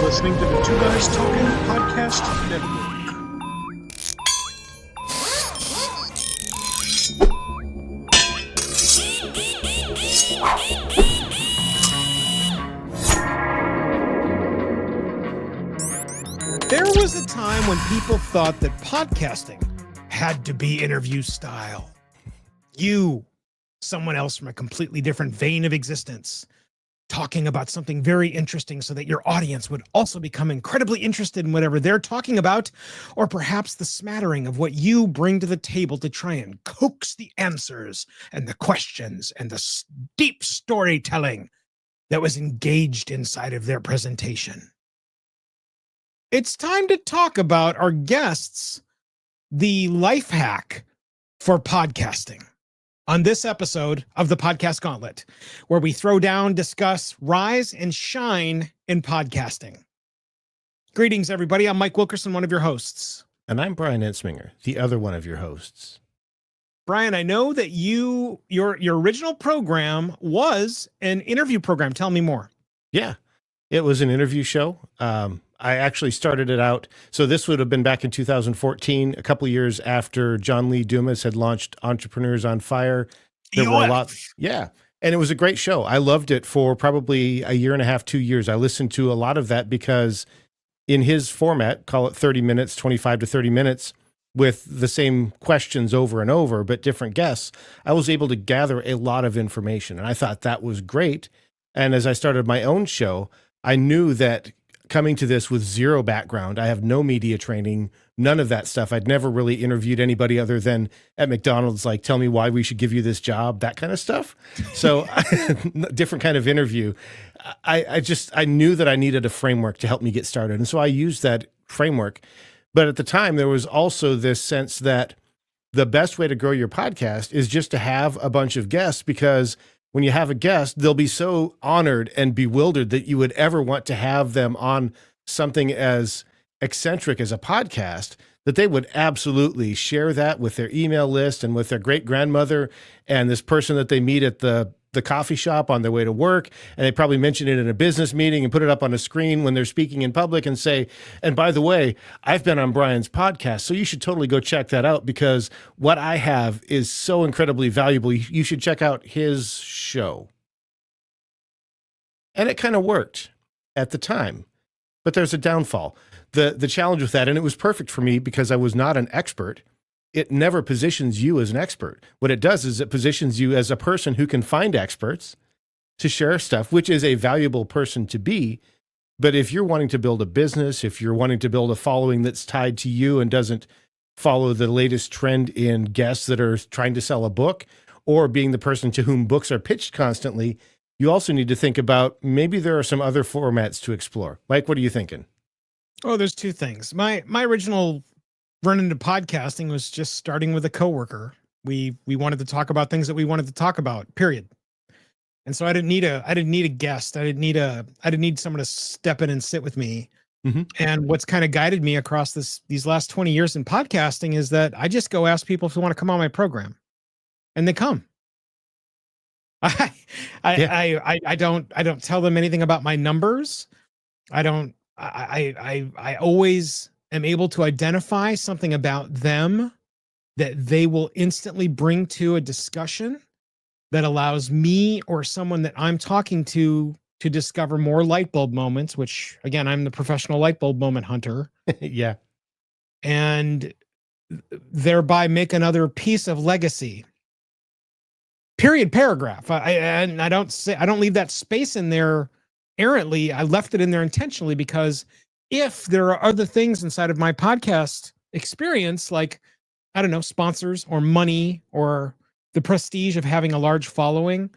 listening to the Two Guys Talking Podcast Network. There was a time when people thought that podcasting had to be interview style. You, someone else from a completely different vein of existence, talking about something very interesting so that your audience would also become incredibly interested in whatever they're talking about, or perhaps the smattering of what you bring to the table to try and coax the answers and the questions and the deep storytelling that was engaged inside of their presentation. It's time to talk about our guests, the life hack for podcasting. On this episode of the Podcast Gauntlet, where we throw down, discuss, rise, and shine in podcasting. Greetings, everybody. I'm Mike Wilkerson, one of your hosts. And I'm Brian Ensminger, the other one of your hosts. Brian, I know that your original program was an interview program. Tell me more. Yeah, it was an interview show. I actually started it out. So this would have been back in 2014, a couple of years after John Lee Dumas had launched Entrepreneurs on Fire. There were a lot. Yeah. And it was a great show. I loved it for probably a year and a half, 2 years. I listened to a lot of that because in his format, call it 30 minutes, 25 to 30 minutes, with the same questions over and over, but different guests, I was able to gather a lot of information. And I thought that was great. And as I started my own show, I knew that coming to this with zero background, I have no media training, none of that stuff. I'd never really interviewed anybody other than at McDonald's, like, tell me why we should give you this job, that kind of stuff. So different kind of interview. I knew that I needed a framework to help me get started. And so I used that framework. But at the time, there was also this sense that the best way to grow your podcast is just to have a bunch of guests, because when you have a guest, they'll be so honored and bewildered that you would ever want to have them on something as eccentric as a podcast, that they would absolutely share that with their email list and with their great grandmother and this person that they meet at the coffee shop on their way to work. And they probably mention it in a business meeting and put it up on a screen when they're speaking in public and say, and by the way, I've been on Brian's podcast, so you should totally go check that out because what I have is so incredibly valuable. You should check out his show. And it kind of worked at the time, but there's a downfall. The challenge with that, and it was perfect for me because I was not an expert. It never positions you as an expert. What it does is it positions you as a person who can find experts to share stuff, which is a valuable person to be. But if you're wanting to build a business, if you're wanting to build a following that's tied to you and doesn't follow the latest trend in guests that are trying to sell a book, or being the person to whom books are pitched constantly, you also need to think about maybe there are some other formats to explore. Mike, what are you thinking? Oh, there's two things. My original run into podcasting was just starting with a coworker. We wanted to talk about things that we wanted to talk about, period. And so I didn't need a guest. I didn't need someone to step in and sit with me. Mm-hmm. And what's kind of guided me across these last 20 years in podcasting is that I just go ask people if they want to come on my program, and they come. I don't tell them anything about my numbers. I always am able to identify something about them that they will instantly bring to a discussion that allows me or someone that I'm talking to discover more light bulb moments, which again, I'm the professional light bulb moment hunter. Yeah. And thereby make another piece of legacy. Period, paragraph. I don't leave that space in there errantly. I left it in there intentionally because if there are other things inside of my podcast experience, like, I don't know, sponsors or money or the prestige of having a large following,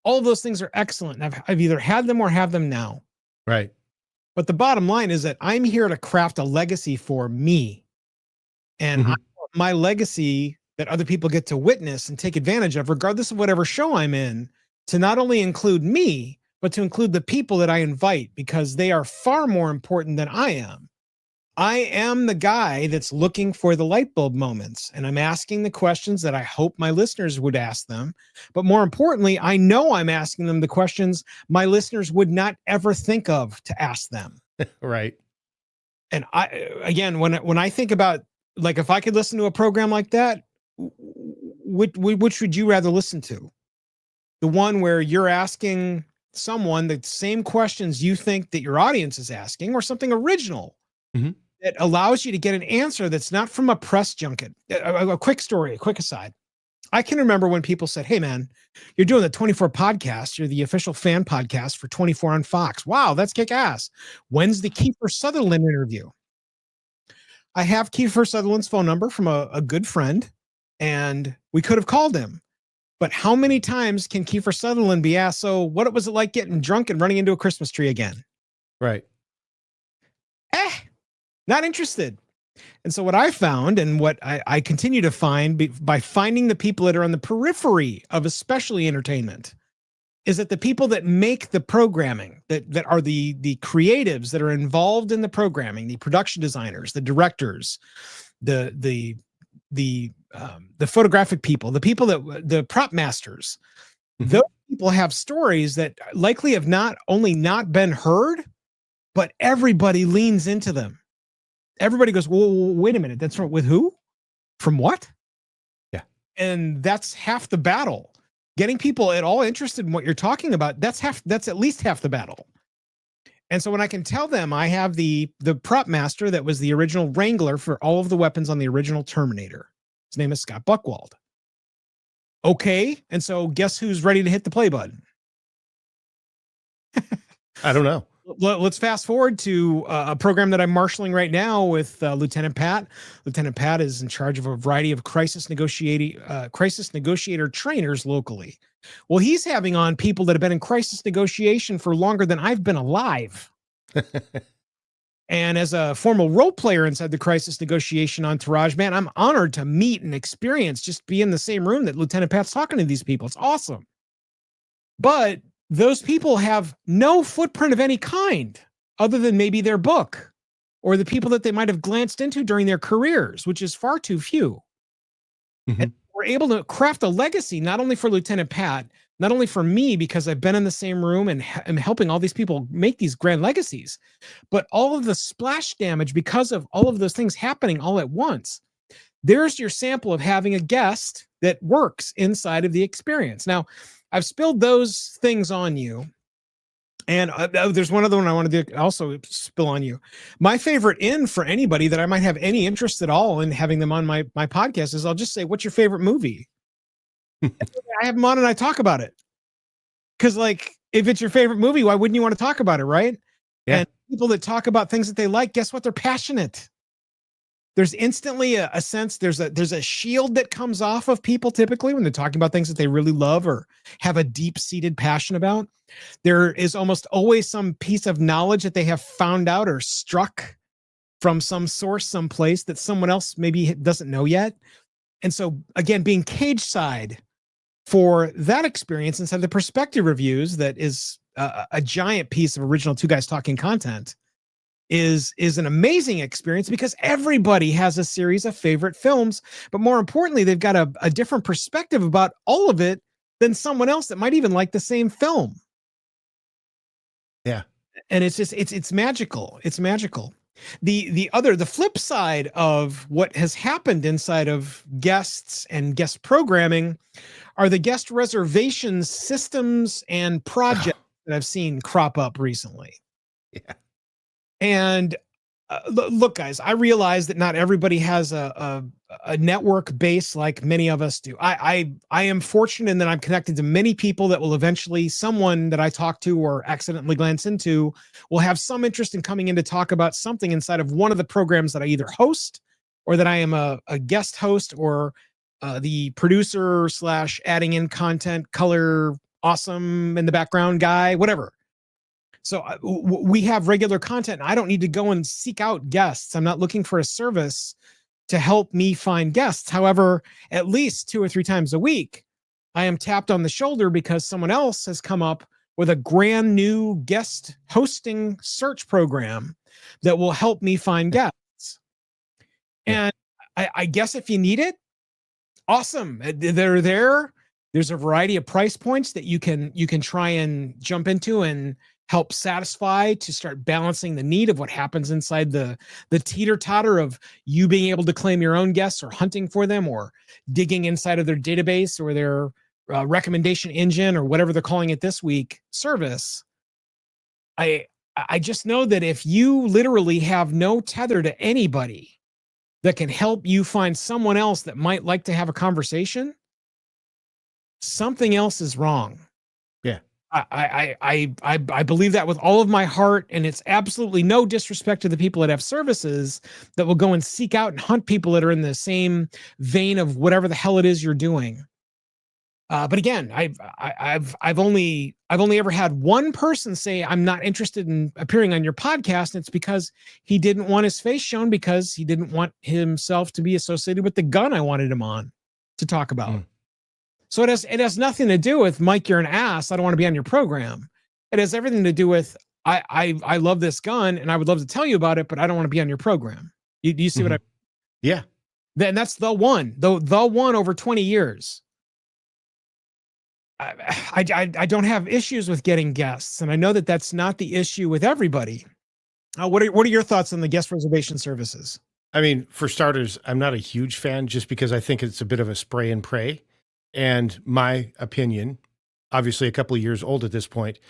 all of those things are excellent. And I've either had them or have them now. Right. But the bottom line is that I'm here to craft a legacy for me. And I want my legacy that other people get to witness and take advantage of, regardless of whatever show I'm in, to not only include me, but to include the people that I invite, because they are far more important than I am. I am the guy that's looking for the light bulb moments, and I'm asking the questions that I hope my listeners would ask them. But more importantly, I know I'm asking them the questions my listeners would not ever think of to ask them. Right. And when I think about, like, if I could listen to a program like that, which would you rather listen to? The one where you're asking someone the same questions you think that your audience is asking, or something original Mhm. that allows you to get an answer that's not from a press junket. A quick story, a quick aside. I can remember when people said, "Hey man, you're doing the 24 podcast. You're the official fan podcast for 24 on Fox. Wow, that's kick ass. When's the Kiefer Sutherland interview?" I have Kiefer Sutherland's phone number from a good friend, and we could have called him. But how many times can Kiefer Sutherland be asked, "So what was it like getting drunk and running into a Christmas tree again?" Right. Not interested. And so what I found, and what I continue to find by finding the people that are on the periphery of especially entertainment, is that the people that make the programming, that are the creatives that are involved in the programming, the production designers, the directors, the photographic people, the prop masters, Mhm. those people have stories that likely have not only not been heard, but everybody leans into them. Everybody goes, "Well, wait a minute, that's with who? From what?" Yeah. And that's half the battle. Getting people at all interested in what you're talking about, that's at least half the battle. And so when I can tell them I have the prop master that was the original wrangler for all of the weapons on the original Terminator. His name is Scott Buckwald. Okay, and so guess who's ready to hit the play button? I don't know. Let's fast forward to a program that I'm marshaling right now with Lieutenant Pat. Lieutenant Pat is in charge of a variety of crisis negotiator trainers locally. Well, he's having on people that have been in crisis negotiation for longer than I've been alive. And as a formal role player inside the crisis negotiation entourage, man, I'm honored to meet and experience, just be in the same room that Lieutenant Pat's talking to these people. It's awesome. But those people have no footprint of any kind other than maybe their book or the people that they might have glanced into during their careers, which is far too few. Mhm. And we're able to craft a legacy, not only for Lieutenant Pat, not only for me, because I've been in the same room and am helping all these people make these grand legacies, but all of the splash damage because of all of those things happening all at once. There's your sample of having a guest that works inside of the experience. Now, I've spilled those things on you. And there's one other one I want to also spill on you. My favorite in for anybody that I might have any interest at all in having them on my podcast is, I'll just say, "What's your favorite movie?" I have them on and I talk about it. Because, like, if it's your favorite movie, why wouldn't you want to talk about it, right? Yeah. And people that talk about things that they like, guess what? They're passionate. There's instantly a sense, there's a shield that comes off of people typically when they're talking about things that they really love or have a deep-seated passion about. There is almost always some piece of knowledge that they have found out or struck from some source, someplace that someone else maybe doesn't know yet. And so, again, being cage side for that experience inside the perspective reviews, that is a giant piece of original Two Guys Talking content, is an amazing experience because everybody has a series of favorite films, but more importantly, they've got a different perspective about all of it than someone else that might even like the same film. Yeah. And it's just, it's magical. It's magical. The flip side of what has happened inside of guests and guest programming are the guest reservation systems and projects that I've seen crop up recently. Yeah. And look, guys, I realize that not everybody has a network base like many of us do. I am fortunate in that I'm connected to many people that will eventually, someone that I talk to or accidentally glance into will have some interest in coming in to talk about something inside of one of the programs that I either host, or that I am a guest host, or the producer / adding in content, color awesome in the background guy, whatever. So we have regular content. I don't need to go and seek out guests. I'm not looking for a service to help me find guests. However, at least 2 or 3 times a week, I am tapped on the shoulder because someone else has come up with a brand new guest hosting search program that will help me find guests. And I guess if you need it, awesome. They're there. There's a variety of price points that you can try and jump into and help satisfy, to start balancing the need of what happens inside the teeter-totter of you being able to claim your own guests or hunting for them or digging inside of their database or their recommendation engine or whatever they're calling it this week service. I just know that if you literally have no tether to anybody that can help you find someone else that might like to have a conversation, something else is wrong. Yeah. I believe that with all of my heart, and it's absolutely no disrespect to the people that have services that will go and seek out and hunt people that are in the same vein of whatever the hell it is you're doing. But again, I've only ever had one person say, I'm not interested in appearing on your podcast. And it's because he didn't want his face shown, because he didn't want himself to be associated with the gun I wanted him on to talk about. So it has nothing to do with, Mike, you're an ass, I don't want to be on your program. It has everything to do with, I love this gun and I would love to tell you about it, but I don't want to be on your program. Do you see what I? Yeah. Then that's the one over 20 years. I don't have issues with getting guests, and I know that that's not the issue with everybody. What are your thoughts on the guest reservation services? I mean, for starters, I'm not a huge fan, just because I think it's a bit of a spray and pray. And my opinion, obviously a couple of years old at this point,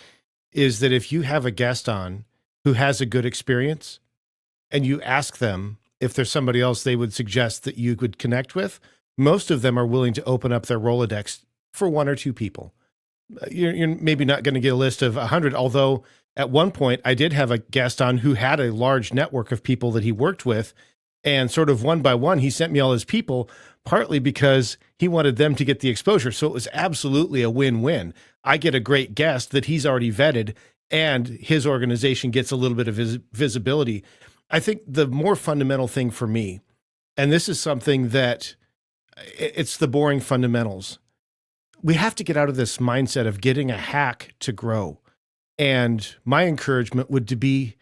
is that if you have a guest on who has a good experience and you ask them if there's somebody else they would suggest that you could connect with, most of them are willing to open up their Rolodex for one or two people. You're maybe not going to get a list of 100, although at one point I did have a guest on who had a large network of people that he worked with, and sort of one by one, he sent me all his people, partly because he wanted them to get the exposure. So it was absolutely a win-win. I get a great guest that he's already vetted, and his organization gets a little bit of visibility. I think the more fundamental thing for me, and this is something that it's the boring fundamentals. We have to get out of this mindset of getting a hack to grow. And my encouragement would to be,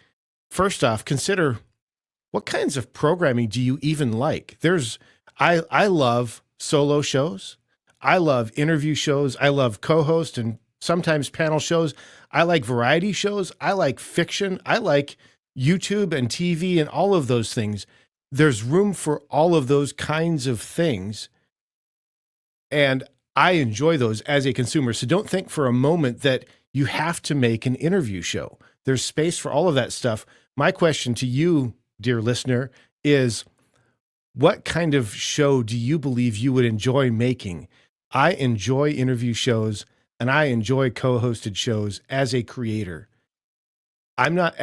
first off, consider what kinds of programming do you even like? I love solo shows. I love interview shows. I love co-host and sometimes panel shows. I like variety shows. I like fiction. I like YouTube and TV and all of those things. There's room for all of those kinds of things. And I enjoy those as a consumer. So don't think for a moment that you have to make an interview show. There's space for all of that stuff. My question to you, dear listener, is what kind of show do you believe you would enjoy making? I enjoy interview shows and I enjoy co-hosted shows as a creator. I'm not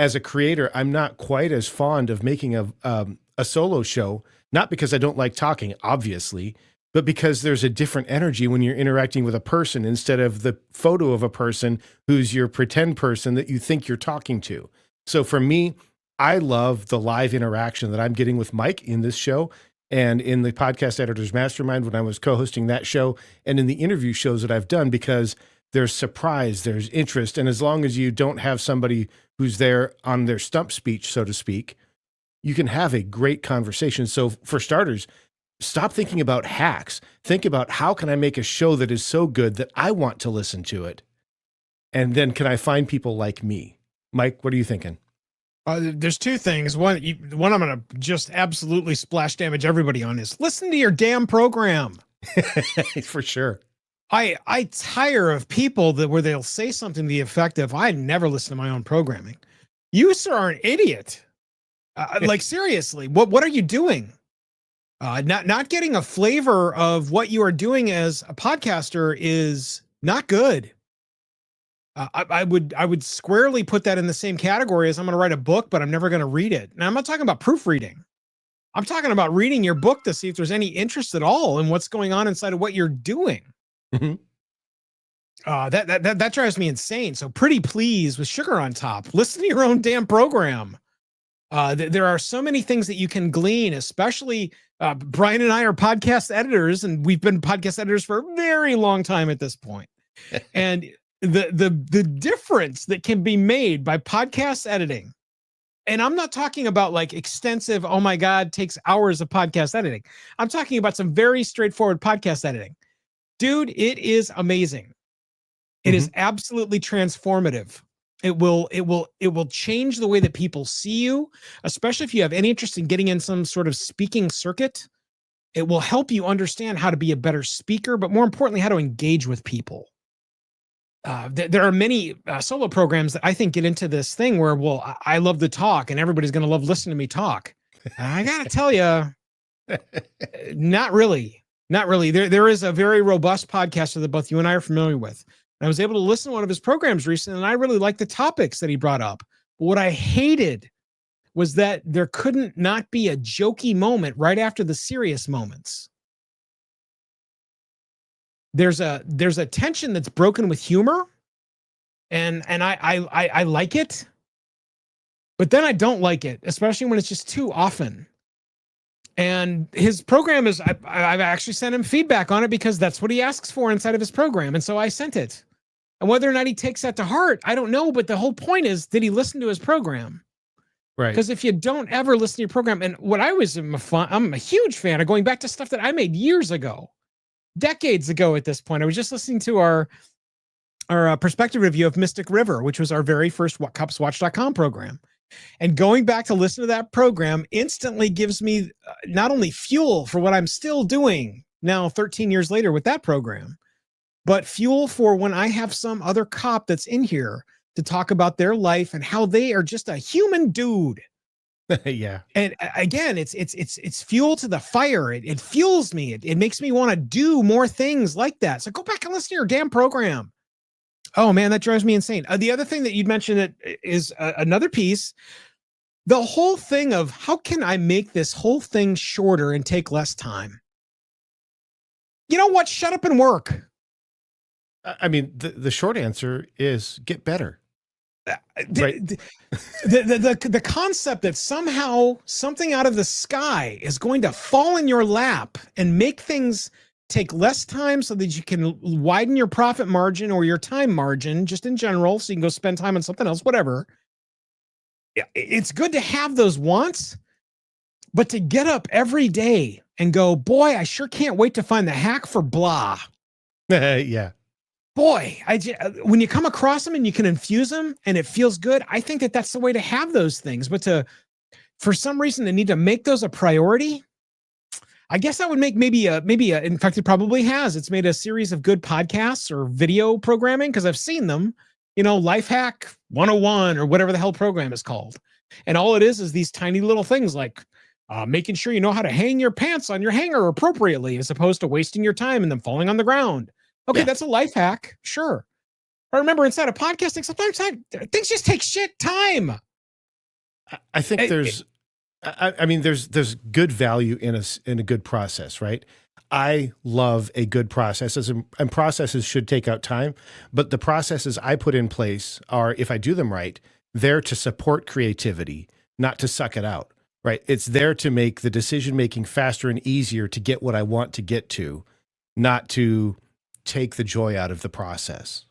quite as fond of making a solo show, not because I don't like talking, obviously, but because there's a different energy when you're interacting with a person instead of the photo of a person who's your pretend person that you think you're talking to. So for me, I love the live interaction that I'm getting with Mike in this show and in the Podcast Editors Mastermind when I was co-hosting that show, and in the interview shows that I've done, because there's surprise, there's interest. And as long as you don't have somebody who's there on their stump speech, so to speak, you can have a great conversation. So for starters, stop thinking about hacks. Think about, how can I make a show that is so good that I want to listen to it? And then can I find people like me? Mike, what are you thinking? There's two things. One I'm going to just absolutely splash damage everybody on is listen to your damn program. For sure. I tire of people where they'll say something to the effect of, I never listen to my own programming. You, sir, are an idiot. Like, seriously, what are you doing? Not getting a flavor of what you are doing as a podcaster is not good. I would squarely put that in the same category as I'm going to write a book, but I'm never going to read it. Now, I'm not talking about proofreading. I'm talking about reading your book to see if there's any interest at all in what's going on inside of what you're doing. Mm-hmm. That drives me insane. So pretty please, with sugar on top, listen to your own damn program. There are so many things that you can glean, especially Brian and I are podcast editors, and we've been podcast editors for a very long time at this point. And the difference that can be made by podcast editing, and I'm not talking about like extensive, oh my God, takes hours of podcast editing. I'm talking about some very straightforward podcast editing. Dude, it is amazing. It is absolutely transformative. It will change the way that people see you, especially if you have any interest in getting in some sort of speaking circuit. It will help you understand how to be a better speaker, but more importantly, how to engage with people. There are many solo programs that I think get into this thing where, well, I love to talk and everybody's going to love listening to me talk. I got to tell you, not really. Not really. There is a very robust podcaster that both you and I are familiar with. I was able to listen to one of his programs recently, and I really liked the topics that he brought up. But what I hated was that there couldn't not be a jokey moment right after the serious moments. There's a tension that's broken with humor, and I like it, but then I don't like it, especially when it's just too often. And his program is, I've actually sent him feedback on it because that's what he asks for inside of his program. And so I sent it. And whether or not he takes that to heart, I don't know. But the whole point is, did he listen to his program? Right. Because if you don't ever listen to your program, and what I'm a huge fan of going back to stuff that I made years ago, decades ago at this point. I was just listening to our perspective review of Mystic River, which was our very first copswatch.com program. And going back to listen to that program instantly gives me not only fuel for what I'm still doing now 13 years later with that program, but fuel for when I have some other cop that's in here to talk about their life and how they are just a human dude. Yeah. And again, it's fuel to the fire. It fuels me. It makes me want to do more things like that. So go back and listen to your damn program. Oh man, that drives me insane. The other thing that you'd mentioned that is another piece, the whole thing of how can I make this whole thing shorter and take less time? You know what? Shut up and work. I mean, the short answer is get better. Right. The concept that somehow something out of the sky is going to fall in your lap and make things take less time so that you can widen your profit margin or your time margin just in general, so you can go spend time on something else, whatever. It's good to have those wants, but to get up every day and go, boy, I sure can't wait to find the hack for blah. Yeah. Boy, when you come across them and you can infuse them and it feels good, I think that that's the way to have those things. But for some reason, they need to make those a priority. I guess that would make maybe in fact, it probably has. It's made a series of good podcasts or video programming because I've seen them, Life Hack 101 or whatever the hell program is called. And all it is these tiny little things like making sure you know how to hang your pants on your hanger appropriately as opposed to wasting your time and them falling on the ground. Okay, yeah. That's a life hack. Sure. I remember inside of podcasting, sometimes things just take shit time. I think there's good value in a good process, right? I love a good process, and processes should take out time, but the processes I put in place are, if I do them right, there to support creativity, not to suck it out, right? It's there to make the decision-making faster and easier to get what I want to get to, not to take the joy out of the process.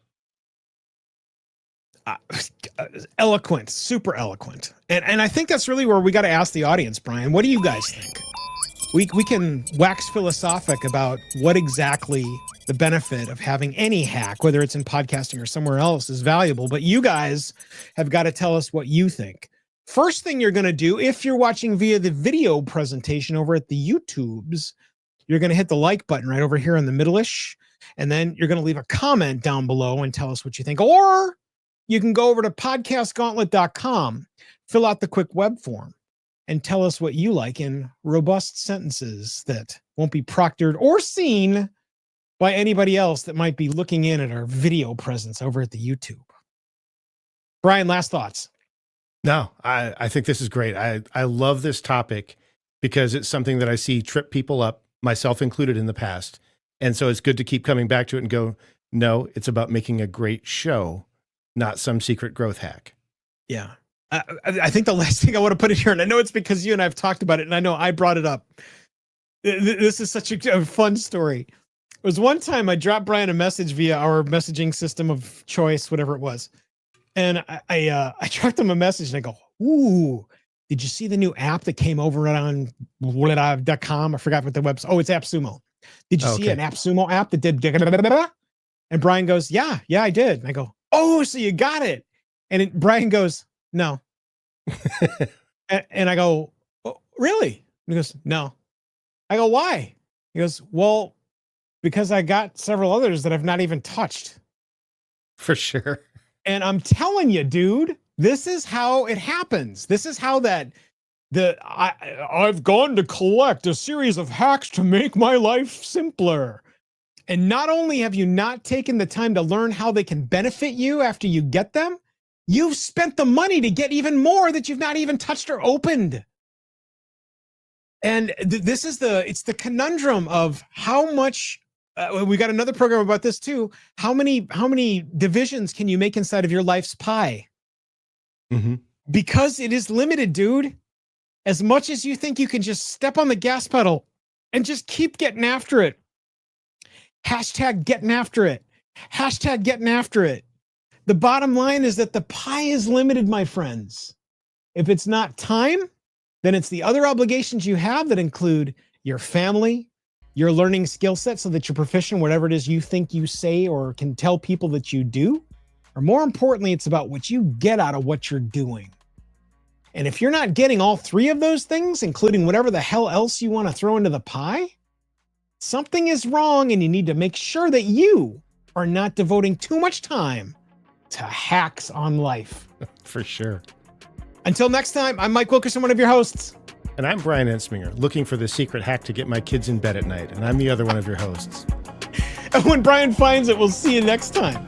Eloquent, super eloquent. And I think that's really where we got to ask the audience, Brian, what do you guys think? We can wax philosophic about what exactly the benefit of having any hack, whether it's in podcasting or somewhere else, is valuable. But you guys have got to tell us what you think. First thing you're going to do, if you're watching via the video presentation over at the YouTubes, you're going to hit the like button right over here in the middle-ish. And then you're going to leave a comment down below and tell us what you think. Or you can go over to podcastgauntlet.com, fill out the quick web form, and tell us what you like in robust sentences that won't be proctored or seen by anybody else that might be looking in at our video presence over at the YouTube. Brian, last thoughts? No, I think this is great. I love this topic because it's something that I see trip people up, myself included in the past. And so it's good to keep coming back to it and go, no, it's about making a great show, not some secret growth hack. Yeah. I think the last thing I want to put in here, and I know it's because you and I have talked about it, and I know I brought it up. This is such a fun story. It was one time I dropped Brian a message via our messaging system of choice, whatever it was. And I dropped him a message and I go, ooh, did you see the new app that came over on .com? I forgot what the website. Oh, it's AppSumo. Did you see an AppSumo app that did? And Brian goes, yeah, I did. And I go, oh, so you got it. And Brian goes, no. And I go, oh, really? And he goes, no. I go, why? He goes, well, because I got several others that I've not even touched. For sure. And I'm telling you, dude, this is how it happens. This is how I've gone to collect a series of hacks to make my life simpler. And not only have you not taken the time to learn how they can benefit you after you get them, you've spent the money to get even more that you've not even touched or opened. And this is it's the conundrum of how much. We got another program about this too. How many divisions can you make inside of your life's pie? Mm-hmm. Because it is limited, dude. As much as you think you can just step on the gas pedal and just keep getting after it. Hashtag getting after it. Hashtag getting after it. The bottom line is that the pie is limited, my friends. If it's not time, then it's the other obligations you have that include your family, your learning skill set so that you're proficient, whatever it is you think you say or can tell people that you do. Or more importantly, it's about what you get out of what you're doing. And if you're not getting all three of those things, including whatever the hell else you want to throw into the pie, something is wrong, and you need to make sure that you are not devoting too much time to hacks on life. For sure. Until next time, I'm Mike Wilkerson, one of your hosts. And I'm Brian Ensminger, looking for the secret hack to get my kids in bed at night. And I'm the other one of your hosts. And when Brian finds it, we'll see you next time.